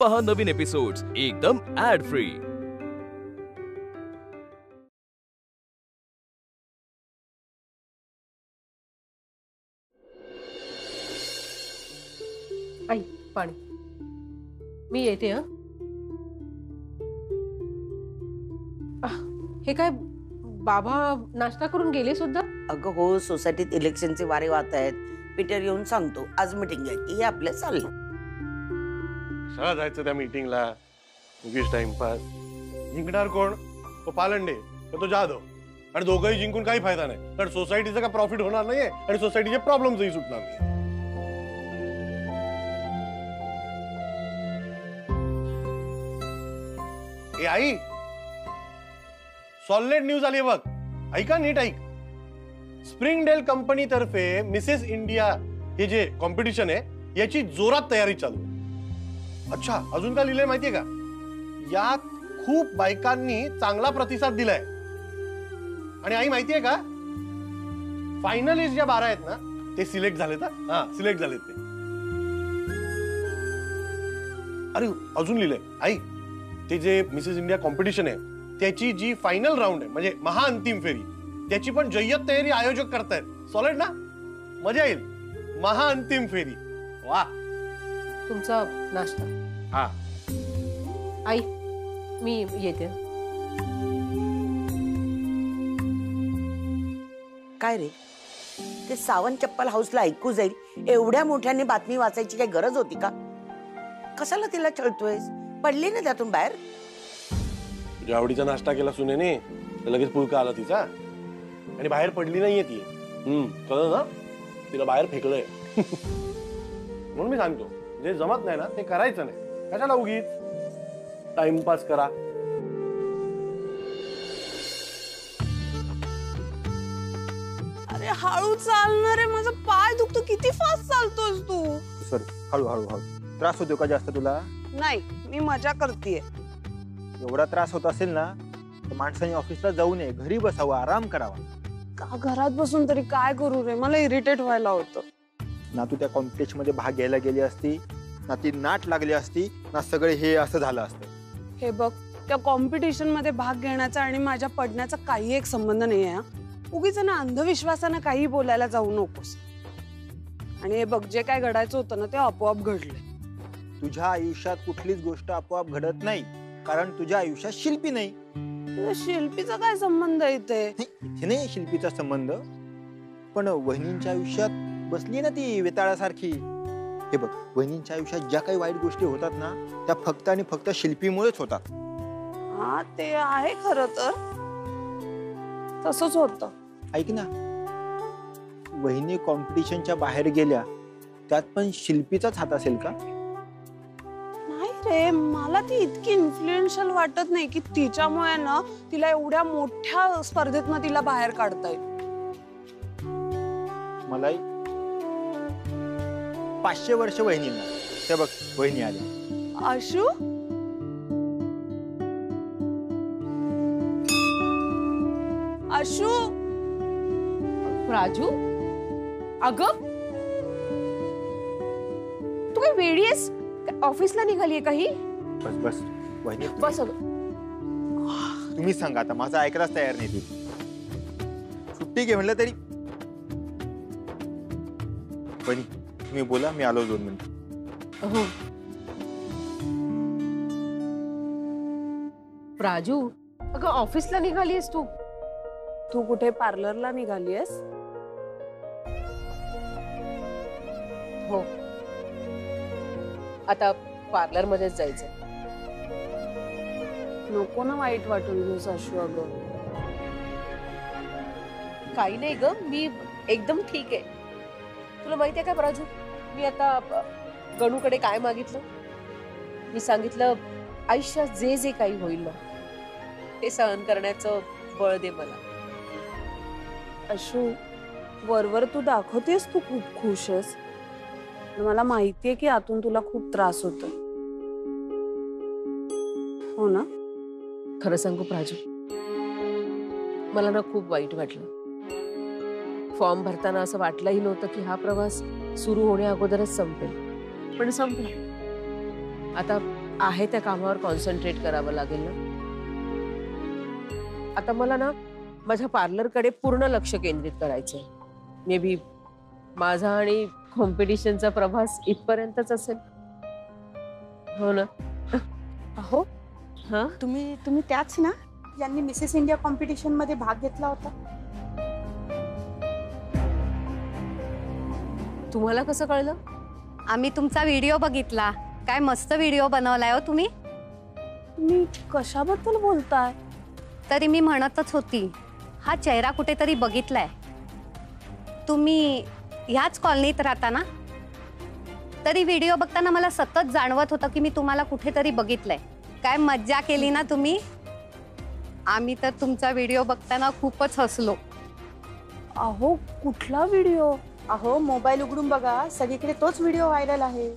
पहा नवीन एपिसोड्स एकदम add free. आई पाणी मी येते। हे काय बाबा नाश्ता करून गेले सुद्धा? अगं हो, सोसायटीत इलेक्शनचे वारे वाहत आहेत। पीटर येऊन सांगतो आज मीटिंग आहे की हे आपलं चाललं। कशाला जायचं त्या मीटिंगला? उगीच टाइमपास। जिंकणार कोण? तो पालंडे का तो जाधव? आणि दोघंही जिंकून काही फायदा नाही, कारण सोसायटीचा का प्रॉफिट होणार नाहीये आणि सोसायटीचे प्रॉब्लेम्सही सुटणार नाही। ए आई, सॉलिड न्यूज आली बघ, ऐका नीट ऐक। स्प्रिंगडेल कंपनी तर्फे मिसेस इंडिया हे जे कॉम्पिटिशन आहे याची जोरात तयारी चालू आहे। अच्छा, अजून काय लिहिलंय माहितीये का? यात खूप बायकांनी चांगला प्रतिसाद दिलाय। आणि आई माहितीये का, फायनलिस्ट ज्या 12 आहेत ना ते सिलेक्ट झालेत। हा, सिलेक्ट झालेत ते। अरे अजून लिहिलंय आई, ते जे मिसेस इंडिया कॉम्पिटिशन आहे त्याची जी फायनल राउंड आहे म्हणजे महाअंतिम फेरी, त्याची पण जय्यत तयारी आयोजक करतायत। सॉलिड ना? मजा येईल। महाअंतिम फेरी, वा। तुमचा नाश्ता। हा आई मी येते। काय रे, ते सावंत चप्पल हाऊसला ऐकू जाईल एवढ्या मोठ्याने बातमी वाचायची काही गरज होती का? कशाला तिला चळतोयस? पडली ना त्यातून बाहेर? तुझ्या आवडीचा नाश्ता केला सुनेने तर लगेच पुळका आला तिचा, आणि बाहेर पडली नाहीये ती। कळलं ना? तिला बाहेर फेकलंय। म्हणून मी सांगतो, जे जमत नाही ना ते करायचं नाही। कशाला उगीच टाइमपास करा। अरे हळू चालणार आहे, माझा पाय दुखतो। किती फास्ट चालतोस तू? सॉरी, हळू हळू हळू। त्रास होतो का जास्त तुला? नाही, मी मजा करतेय। एवढा त्रास होत असेल ना तर माणसाने ऑफिसला जाऊ नये, घरी बसावं, आराम करावा। का घरात बसून तरी काय करू रे? मला इरिटेट व्हायला होतं। ना तू त्या कॉम्पिटिशन मध्ये भाग घ्यायला गेली असती, ना ती नाट लागली असती, ना सगळे हे असं झालं असतं। हे बघ, त्या कॉम्पिटिशन मध्ये भाग घेण्याचा आणि माझ्या पडण्याचा काही एक संबंध नाही आहे। उगीच ना अंधविश्वासानं काही बोलायला जाऊ नकोस। आणि हे बघ, जे काय घडायचं होतं ना ते आपोआप घडले। तुझ्या आयुष्यात कुठलीच गोष्ट आपोआप घडत नाही, कारण तुझ्या आयुष्यात शिल्पी नाही। शिल्पीचा काय संबंध इथे? इथे नाही शिल्पीचा संबंध, पण वहिनींच्या आयुष्यात बसली ना ती वेताळासारखी। हे बघ, वहिनींच्या आयुष्यात ज्या काही वाईट गोष्टी होतात ना त्या फक्त आणि फक्त शिल्पीमुळेच होतात। हा, ते आहे खरं तर, तसंच होतं। ऐक ना, वहिनी कॉम्पिटिशनच्या बाहेर गेल्या त्यात पण शिल्पीचाच हात असेल का? नाही रे, मला ती इतकी इन्फ्लुएन्शियल वाटत नाही की तिच्यामुळे ना तिला एवढ्या मोठ्या स्पर्धेतनं तिला बाहेर काढता येईल। मलाही 500 वर्ष वहिनींना, ते बघ वहिनी आली। आशू, आशू, राजू, अगं तू काय वेळी आहेस? ऑफिसला निघालीये काही? बस बस वहिनी, बस तुम्ही सांगा आता, माझा ऐकायलाच तयार नाही ती। सुट्टी घे म्हणलं तरी। वहिनी तुम्ही बोला, मी आलो 2 मिनिट। हो राजू, अगं ऑफिसला निघालीयस तू? तू कुठे पार्लरला निघालीयस? हो, आता पार्लर मध्येच जायचं। नको ना वाईट वाटून घेऊस आशू। अगं काही नाही ग, मी एकदम ठीक आहे। तुला माहिती आहे का राजू, मी आता गणूकडे काय मागितलं? मी सांगितलं आयुष्यात जे जे काही होईल ना ते सहन करण्याचं बळ दे मला। आशू, वरवर तू दाखवतेस तू खूप खुश आहेस, मला माहितीये की आतून तुला खूप त्रास होतो। हो ना? खरं सांगू प्राजू, मला ना खूप वाईट वाटलं। फॉर्म भरताना असं वाटलंही नव्हतं की हा प्रवास सुरू होण्या अगोदरच संपेल, पण संपला। आता आहे त्या कामावर कॉन्सन्ट्रेट करावं लागेल ना. आता मला ना माझ्या पार्लरकडे पूर्ण लक्ष केंद्रित करायचंय. मे बी माझा आणि कॉम्पिटिशनचा प्रवास इथपर्यंतच असेल. हो ना. अहो हा, तुम्ही त्याच ना ज्यांनी मिसेस इंडिया कॉम्पिटिशन मध्ये भाग घेतला होता. तुम्हाला कसं कळलं? आम्ही तुमचा व्हिडिओ बघितला. काय मस्त व्हिडिओ बनवलाय हो तुम्ही. तुम्ही कशाबद्दल बोलताय? तरी मी म्हणतच होती हा चेहरा कुठेतरी बघितलाय. तुम्ही ह्याच कॉलनीत राहता ना? तरी व्हिडिओ बघताना मला सतत जाणवत होतं की मी तुम्हाला कुठेतरी बघितलंय. काय मज्जा केली ना तुम्ही. आम्ही तर तुमचा व्हिडिओ बघताना खूपच हसलो. अहो कुठला व्हिडिओ? अहो मोबाईल उघडून बघा, सगळीकडे तोच व्हिडिओ व्हायरल आहे.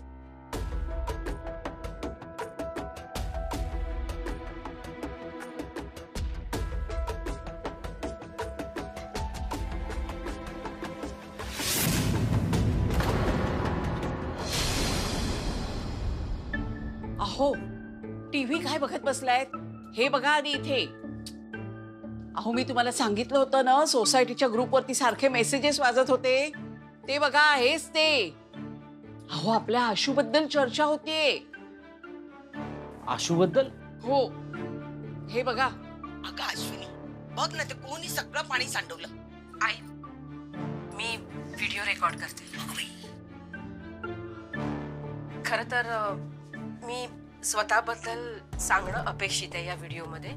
अहो टीव्ही काय बघत बसलायत? हे बघा आधी इथे. अहो मी तुम्हाला सांगितलं होतं ना, सोसायटीच्या ग्रुपवरती सारखे मेसेजेस वाजत होते. ते बघा, हेच ते. अहो आपल्या आशूबद्दल चर्चा होतीये. आशूबद्दल? हो, हे बघा. अगं अश्विनी, बघ ना, ते कोणी सगळं पाणी सांडवलं. आई, मी व्हिडिओ रेकॉर्ड करते. खर तर मी स्वतःबद्दल सांगणं अपेक्षित आहे या व्हिडिओमध्ये,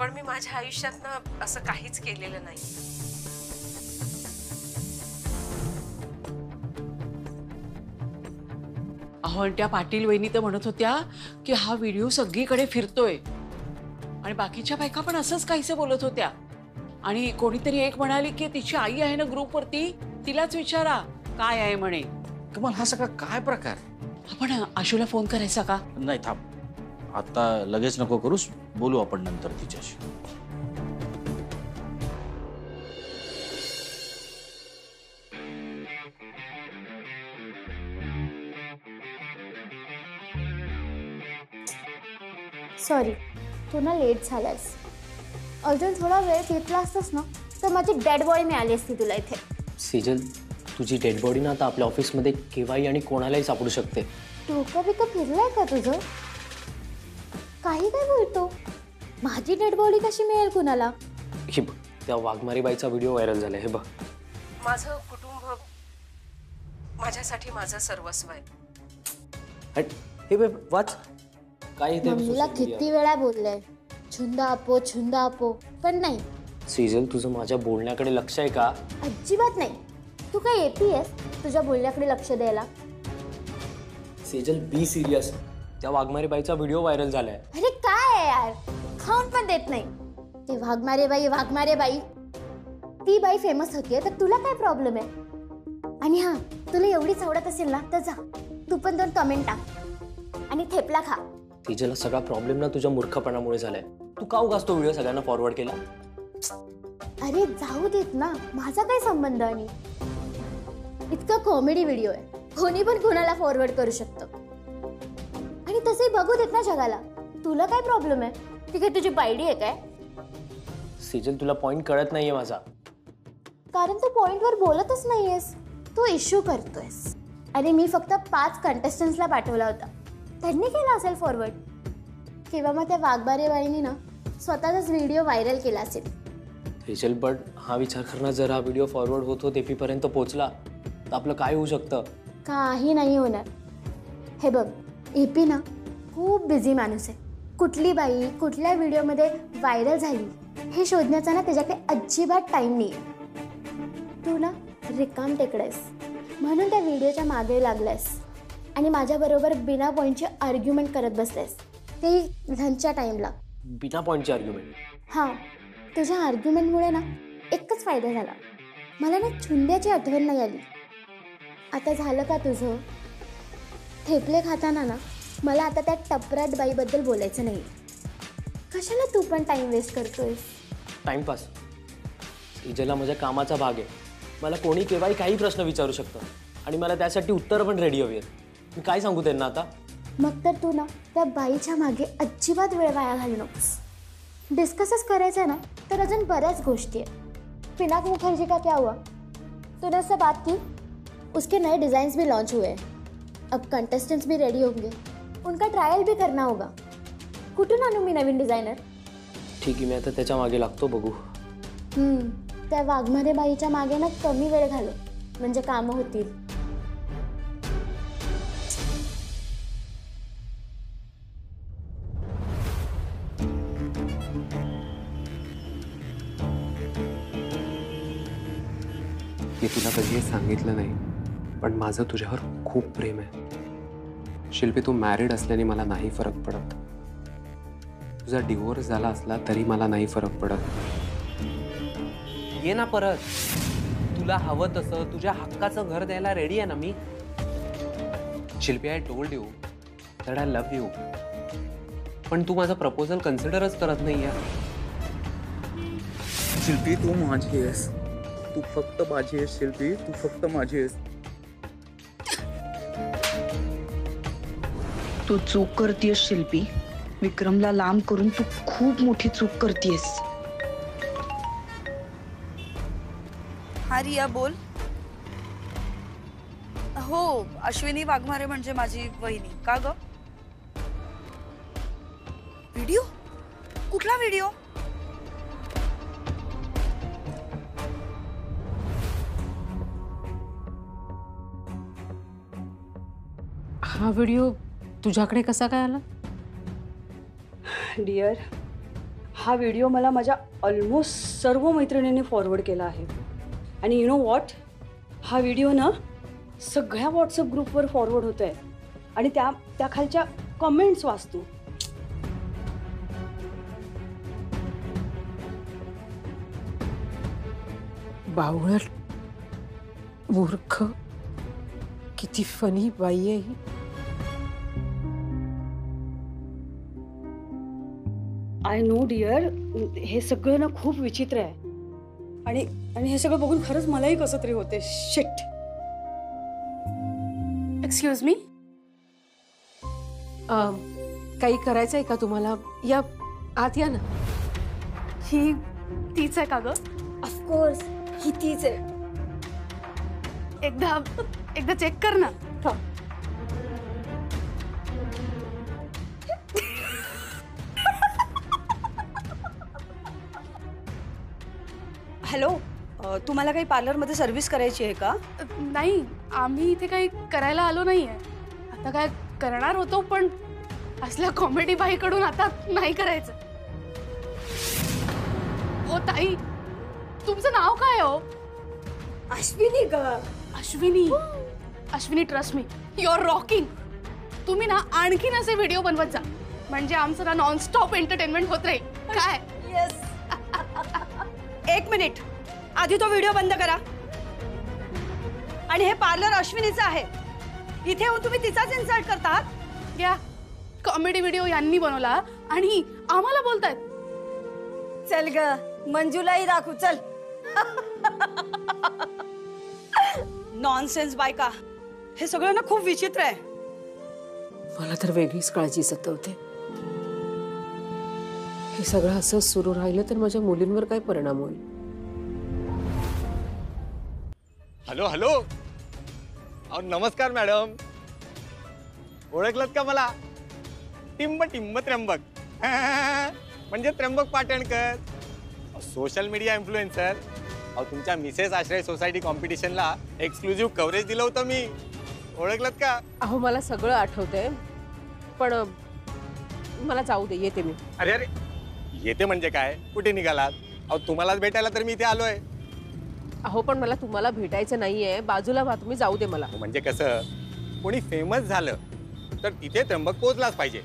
पण मी माझ्या आयुष्यात ना असं काहीच केलेलं नाही. अहो त्या पाटील वहिनी तर म्हणत होत्या की हा व्हिडिओ सगळीकडे फिरतोय आणि बाकीच्या बायका पण असंच काहीसं बोलत होत्या. आणि कोणीतरी एक म्हणाली की तिची आई आहे ना ग्रुपवरती, तिलाच विचारा काय आहे म्हणे. कमाल, हा सगळा काय प्रकार? आपण आशूला फोन करायचा का? नाही थांब, आता लगेच नको करूस, बोलू आपण नंतर तिच्याशी. सॉरी, तू ना लेट झालास. अजून थोडा वेळ घेतला असतास ना तर माझी डेड बॉडी मिळाली असती तुला इथे. सेजल, तुझी डेड बॉडी ना आता आपल्या ऑफिसमध्ये केव्हाही आणि कोणालाही सापडू शकते. डोकं बिकं फिरलंय का तुझं? काही काय बोलतो? माझी डेड बॉडी कशी मिळेल कुणाला? हे बघ, त्या वाघमारीबाईचा व्हिडिओ व्हायरल झालाय. हे बघ, माझं कुटुंब माझ्यासाठी माझं सर्वस्व आहे. हे बघ, वाच काय ते. मम्मीला किती वेळा बोललंय छुंदा आपो, पण नाही. सेजल, तुझं माझ्या बोलण्याकडे लक्ष आहे का? अजिबात नाही. तू काय येतेस तुझ्या बोलण्याकडे लक्ष द्यायला? Sejal, be serious. त्या वाघमारीबाईचा व्हिडिओ व्हायरल झालाय. अरे काय आहे यार, खाऊन पण देत नाही. ते वाघमारे बाई, ती बाई फेमस होतीये तर तुला काय प्रॉब्लेम आहे? आणि हा, तुला एवढीच आवडत असेल ना तर जा, तू पण 2 कमेंट टाक आणि थेपला खा. सेजल, सगळा प्रॉब्लेम ना तुझ्या मूर्खपणामुळे झालाय. तू का उगाच तो व्हिडिओ सगळ्यांना फॉरवर्ड केला? अरे जाऊ देत ना, माझा काय संबंध? आणि इतका कॉमेडी व्हिडिओ आहे, कोणी पण कोणाला फॉरवर्ड करू शकतं. आणि तसे बघू देत ना जगाला. तुला काय प्रॉब्लेम आहे? ती काय तुझी बायडी आहे काय? सेजल, तुला पॉइंट कळत नाहीये माझा. कारण तू पॉइंटवर बोलतच नाहीयेस, तू इश्यू करतोयस. अरे मी फक्त 5 कंटेस्टंट्सला पाठवला होता, त्यांनी केला असेल फॉरवर्ड. किंवा मग त्या वाघबारे बाईने ना स्वतःचाच व्हिडिओ व्हायरल केला असेल. सेजल, पण हा विचार कर ना, जर हा व्हिडिओ फॉरवर्ड होत होत एपी पर्यंत पोहोचला तर आपलं काय होऊ शकतं? काही नाही होणार. हे बघ, एपी ना खूप बिझी माणूस आहे. कुठली बाई कुठल्या व्हिडिओमध्ये व्हायरल झाली हे शोधण्याचा ना त्याच्याकडे अजिबात टाइम नाही. तू ना रिकाम टेकडायस म्हणून त्या व्हिडिओच्या मागे लागलायस आणि माझ्याबरोबर बिना पॉईंटची आर्ग्युमेंट करत बसलायस, ते लंचच्या टाईमला. बिना पॉईंटची आर्ग्युमेंट? हां, तुझ्या आर्ग्युमेंटमुळे ना एकच फायदा झाला, मला ना छुंद्याची आठवण नाही आली. आता झालं का तुझं? थेपले खाताना ना मला आता त्या टपराट बाईबद्दल बोलायचं नाही. कशाला तू पण टाइम वेस्ट करतोय? टाइमपास? सेजलला माझ्या कामाचा भाग आहे. मला कोणी केव्हाही काही प्रश्न विचारू शकतं आणि मला त्यासाठी उत्तर पण रेडी हवी आहेत. मी काय सांगू त्यांना आता? मग तर तू ना त्या बाईच्या मागे अजिबात वेळ वाया घालू नकोस. डिस्कसच करायचं है ना तर अजून बऱ्याच गोष्टी हैं. पिनाक मुखर्जी का क्या हुआ? तूने उससे बात की? उसके नए डिज़ाइंस भी लॉन्च हुए हैं. अब कंटेस्टेंट्स भी रेडी होंगे, उनका ट्रायल भी करना होगा. कुठून आणू मी नवीन डिझायनर? ठीक आहे, मी आता त्याच्या मागे लागतो, बघू. त्या वाघमारे बाईच्या मागे ना कमी वेळ घालव, म्हणजे कामं होतील. मी तुला कधी सांगितलं नाही, पण माझं तुझ्यावर खूप प्रेम आहे. शिल्पी, तू मॅरिड असल्याने मला नाही फरक पडत. तुझा डिवोर्स झाला असला तरी मला नाही फरक पडत. ये ना परत. तुला हवं तसं तुझ्या हक्काचं घर द्यायला रेडी आहे ना मी. Shilpi, I told you that I love you, पण तू माझं प्रपोजल कन्सिडरच करत नाहीये. शिल्पी, तू माझी आहेस. तू फक्त माझी आहेस शिल्पी, तू फक्त माझी आहेस. तू चूक करतीयस शिल्पी. विक्रमला लांब करून तू खूप मोठी चूक करतीयस. हा रिया, बोल. हो, अश्विनी वाघमारे म्हणजे माझी वहिनी. का ग? व्हिडिओ? कुठला व्हिडिओ? हा व्हिडिओ तुझ्याकडे कसा काय आला? डिअर, हा व्हिडिओ मला माझ्या ऑलमोस्ट सर्व मैत्रिणींनी फॉरवर्ड केला आहे. आणि यु नो व्हॉट, हा व्हिडिओ ना सगळ्या व्हॉट्सअप ग्रुपवर फॉरवर्ड होत आहे. आणि त्या खालच्या कमेंट्स वाचतो. बावळट, मूर्ख, किती फनी बाई आहे ही. आय नो डिअर, हे सगळं ना खूप विचित्र आहे. आणि हे सगळं बघून खरंच मलाही कसं तरी होते. शिट. एक्सक्यूज मी, काही करायचंय का तुम्हाला? या आत या ना. ही तीच आहे का ग? ऑफकोर्स ही तीच आहे. एकदा चेक कर ना. हॅलो, तुम्हाला काही पार्लरमध्ये सर्व्हिस करायची आहे का? नाही, आम्ही इथे काही करायला आलो नाहीये. आता काय करणार होतो, पण असल्या कॉमेडी बाईकडून आता नाही करायचं. ओ ताई, तुमचं नाव काय हो? अश्विनी ग. Ashwini, trust me, you are rocking. तुम्ही ना आणखीन असे व्हिडिओ बनवत जा, म्हणजे आमचं ना नॉनस्टॉप एंटरटेनमेंट होत राहील. काय? येस. एक मिनिट, आधी तो व्हिडिओ बंद करा. आणि हे पार्लर अश्विनीचं आहे. इथे येऊन तुम्ही तिचाच इन्सल्ट करतात. या कॉमेडी व्हिडिओ यांनी बनवला आणि आम्हाला बोलतायत. चल ग, मंजूलाही दाखवू. चल. नॉनसेन्स बायका. हे सगळं ना खूप विचित्र आहे. मला तर वेगळीच काळजी सतवते. हे सगळं असंच सुरू राहिलं तर माझ्या मुलींवर काय परिणाम होईल? हॅलो हॅलो, नमस्कार मॅडम. ओळखलत का मला? टिंब टिंब त्र्यंबक, म्हणजे Trimbak Patankar, social media influencer. तुमच्या मिसेस आश्रय सोसायटी कॉम्पिटिशनला एक्सक्लुझिव्ह कव्हरेज दिलं होतं मी. ओळखलत का? अहो, मला सगळं आठवतंय, पण मला जाऊ दे, येते मी. अरे अरे, येते म्हणजे काय? कुठे निघालात? तुम्हालाच भेटायला तर मी इथे आलोय. अहो, पण मला तुम्हाला भेटायचं नाहीये. बाजूला व्हा तुम्ही, जाऊ दे मला. म्हणजे कसं, कोणी फेमस झालं तर तिथे त्र्यंबक पोहोचलाच पाहिजे.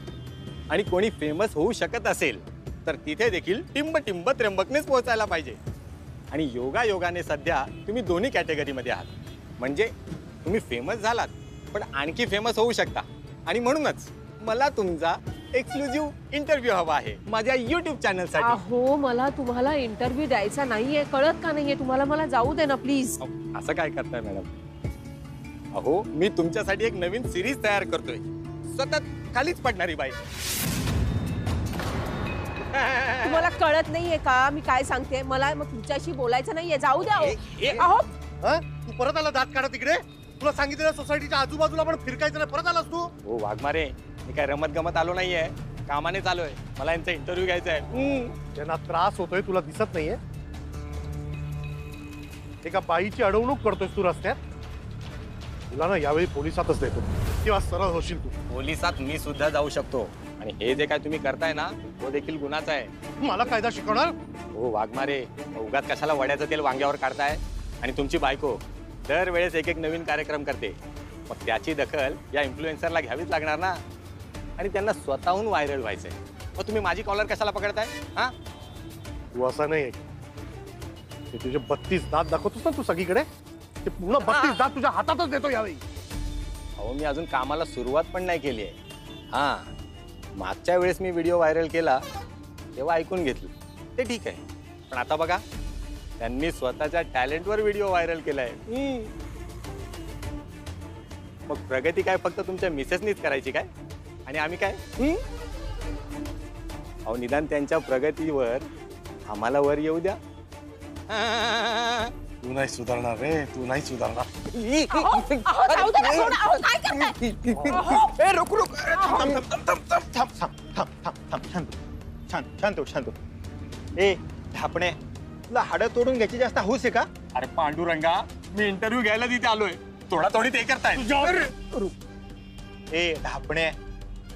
आणि कोणी फेमस होऊ शकत असेल तर तिथे देखील टिंब टिंब त्र्यंबकनेच पोहोचायला पाहिजे. आणि योगायोगाने सध्या तुम्ही दोन्ही कॅटेगरीमध्ये आहात. म्हणजे तुम्ही फेमस झालात, पण आणखी फेमस होऊ शकता. आणि म्हणूनच मला तुमचा एक्सक्लुझिव्ह इंटरव्ह्यू हवा आहे माझ्या YouTube चॅनलसाठी. अहो, मला तुम्हाला इंटरव्ह्यू द्यायचा नाहीये, कळत का नाहीये तुम्हाला? मला जाऊ दे ना प्लीज. असं काय करताय मॅडम? अहो, मी तुमच्यासाठी एक नवीन सिरीज तयार करतोय. सतत खालीच पडणारी बाई. तुम्हाला कळत नाहीये का मी काय सांगते? मला मग तुमच्याशी बोलायचं नाहीये, जाऊ द्या. अहो तू परत आला दात काढत तिकडे? तुला सांगितलं सोसायटीच्या आजूबाजूला पण फिरकायचं नाही, परत आलास तू? हो वाघमारे, मी काय रमत गमत आलो नाहीये, कामाने चालूय. मला यांचा इंटरव्ह्यू घ्यायचा आहे. त्यांना त्रास होतोय, तुला दिसत नाहीये? एका बाईची अडवणूक करतोय तू रस्त्यात. तुला ना यावेळी पोलिसातच देतो, किंवा सरळ होशील तू. पोलिसात मी सुद्धा जाऊ शकतो, आणि हे जे काय तुम्ही करताय ना तो देखील गुन्हाचा आहे. मला कायदा शिकवणार? हो वाघमारे, उगाच कशाला वड्याचं तेल वांग्यावर काढताय? आणि तुमची बायको दरवेळेस एक एक नवीन कार्यक्रम करते, मग त्याची दखल या इन्फ्लुएन्सरला घ्यावीच लागणार ना. आणि त्यांना स्वतःहून व्हायरल व्हायचंय, मग तुम्ही माझी कॉलर कशाला पकडताय? हा, तू असं नाही, ते तुझे 32 दात दाखवतोस ना तू सगळीकडे, ते पूर्ण 32 दात तुझ्या हातातच देतो यावेळी. अहो मी अजून कामाला सुरुवात पण नाही केली आहे. हा, मागच्या वेळेस मी व्हिडिओ व्हायरल केला तेव्हा ऐकून घेतलं, ते ठीक आहे. पण आता बघा, त्यांनी स्वतःच्या टॅलेंटवर व्हिडिओ व्हायरल केलाय. मग प्रगती काय फक्त तुमच्या मिसेसनीच करायची काय, आणि आम्ही काय? अहो निदान त्यांच्या प्रगतीवर आम्हाला वर येऊ द्या. तू नाही सुधारणार रे, तू नाही सुधारणार. शांत. ए ढापणे, तुला हाडं तोडून घ्यायची जास्त हौस आहे का? अरे पांडुरंगा, मी इंटरव्ह्यू घ्यायला तिथे आलोय, थोडा थोडी ते करताय. ए ढापणे,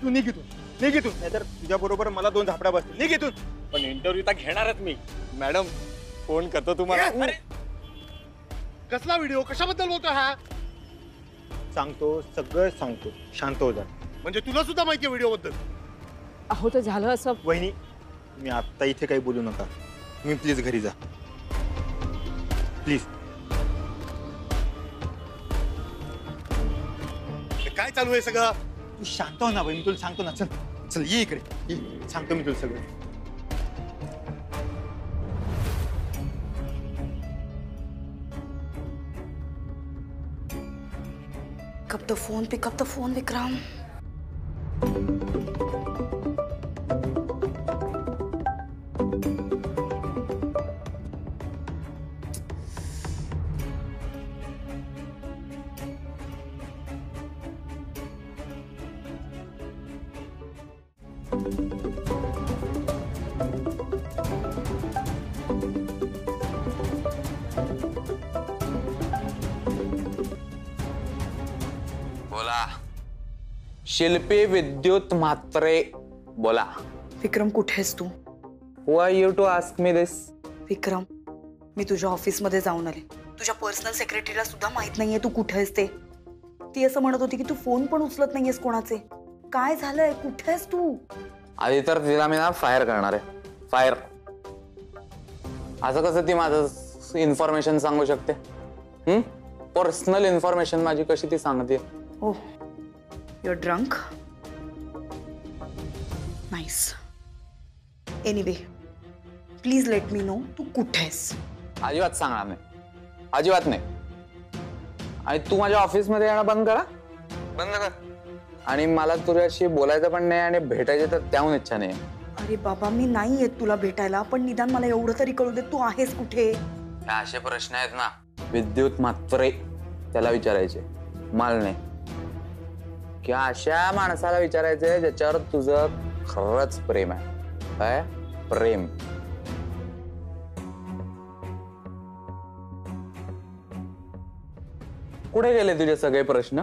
तू निघितून नाहीतर तुझ्या बरोबर मला 2 झापड्या बसतील. निघितून. पण इंटरव्ह्यू तर घेणारच मी. मॅडम फोन करतो तुम्हाला. कसला व्हिडिओ, कशाबद्दल बोलतोय हा? सांगतो, सगळं सांगतो, शांत हो जा. म्हणजे तुला सुद्धा माहिती आहे व्हिडिओ बद्दल? अहो तर झालं असं. वहिनी, मी आता इथे काही बोलू नका. तुम्ही प्लीज घरी जा, प्लीज. काय चालू आहे सगळं? तू शांत हो ना बाई, मी तुला सांगतो ना. चल चल, ये इकडे, ये. सांगतो मी तुला सगळं. Pick up the phone, Vikram. बोला. शिल्पी विद्युत म्हात्रे बोला. विक्रम, कुठेस तू? Who are you to ask me this? विक्रम, मी तुझ्या ऑफिसमध्ये जाऊन आले. तुझ्या पर्सनल सेक्रेटरीला सुद्धा माहित नाहीये तू कुठे आहेस ते. ती असं म्हणत होती की तू फोन पण उचलत नाहीयेस कोणाचे. काय झालंय, कुठे आहेस तू? आधी तर तिला मी ना फायर करणार आहे. फायर. असं कसं ती माझं इन्फॉर्मेशन सांगू शकते? पर्सनल इन्फॉर्मेशन माझी कशी ती सांगते? ओह, you're drunk? Nice. Anyway, please let me know तू कुठे आहेस? अजिबात सांगणार नाही, अजिबात नाही. आणि तू माझ्या ऑफिसमध्ये येणं बंद करा, बंद कर. आणि मला तुझ्याशी बोलायचं पण नाही आणि भेटायचं तर त्याहून इच्छा नाही. अरे बाबा, मी नाही येत तुला भेटायला, पण निदान मला एवढं तरी कळू दे, तू आहेस कुठे? हे असे प्रश्न आहेत ना, विद्युत म्हात्रे त्याला विचारायचे, मला नाही. किंवा अशा माणसाला विचारायचंय ज्याच्यावर तुझं खरंच प्रेम आहे. काय प्रेम? कुठे गेले तुझे सगळे प्रश्न?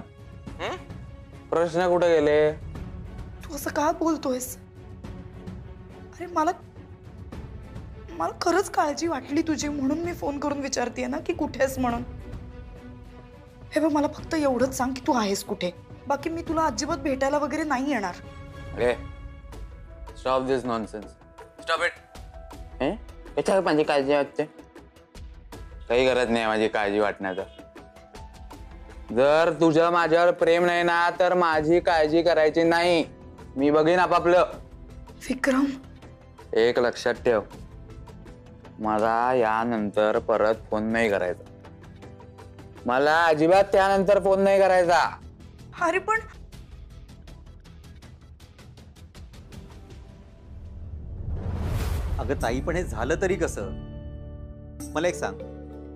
प्रश्न कुठे गेले? तू असं का बोलतोयस? अरे मला खरंच काळजी वाटली तुझी, म्हणून मी फोन करून विचारतेय ना की कुठेस म्हणून. हे बघ, मला फक्त एवढंच सांग की तू आहेस कुठे. बाकी मी तुला अजिबात भेटायला वगैरे नाही येणार. अरे stop this nonsense, stop it. याच्यावर माझी काळजी वाटते? काही गरज नाही माझी काळजी वाटण्याचं. जर तुझं माझ्यावर प्रेम नाही ना तर माझी काळजी करायची नाही. मी बघीन आपापलं. विक्रम, एक लक्षात ठेव, मला यानंतर परत फोन नाही करायचा. मला अजिबात त्यानंतर फोन नाही करायचा. अरे पण अगं ताई, पण हे झालं तरी कसं? मला एक सांग,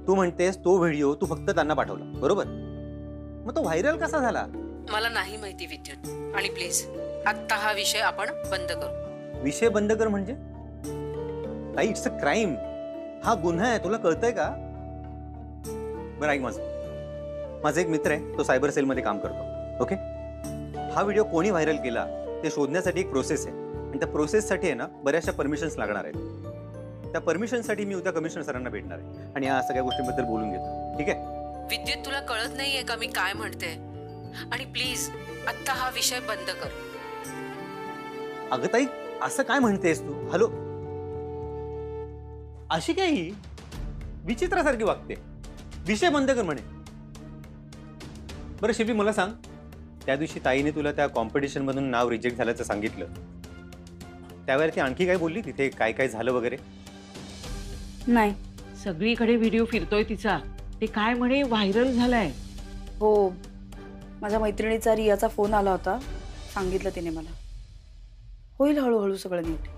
तू म्हणतेस तो व्हिडिओ तू फक्त त्यांना पाठवला, बरोबर? मग तो व्हायरल कसा झाला? मला नाही माहिती विद्युत, आणि प्लीज आत्ता हा विषय आपण बंद करू. विषय बंद कर म्हणजे? ताई, इट्स अ क्राईम. हा गुन्हा आहे, तुला कळतंय का? बरं ऐक, माझा एक मित्र आहे, तो सायबर सेलमध्ये काम करतो. ओके, हा व्हिडिओ कोणी व्हायरल केला ते शोधण्यासाठी एक प्रोसेस आहे, आणि त्या प्रोसेससाठी आहे ना बऱ्याचशा परमिशन्स लागणार आहेत. त्या परमिशनसाठी मी उद्या कमिशनर सरांना भेटणार आहे आणि या सगळ्या गोष्टींबद्दल बोलून घेतो. ठीक आहे? विद्युत, तुला कळत नाहीये का मी काय म्हणते? आणि प्लीज आत्ता हा विषय बंद कर. अगं ताई, असं काय म्हणतेस तू? हॅलो, अशी काय ही विचित्रासारखी वागते? विषय बंद कर म्हणे. बरं शिल्पी, मला सांग, त्या दिवशी ताईने तुला त्या कॉम्पिटिशन मधून नाव रिजेक्ट झाल्याचं सांगितलं, त्यावेळी ती आणखी काय बोलली? तिथे काय काय झालं वगैरे? नाही, सगळीकडे व्हिडिओ फिरतोय तिचा. ते काय म्हणे व्हायरल झालाय. हो, माझ्या मैत्रिणीचा रियाचा फोन आला होता, सांगितलं तिने मला. होईल हळूहळू सगळं नीट.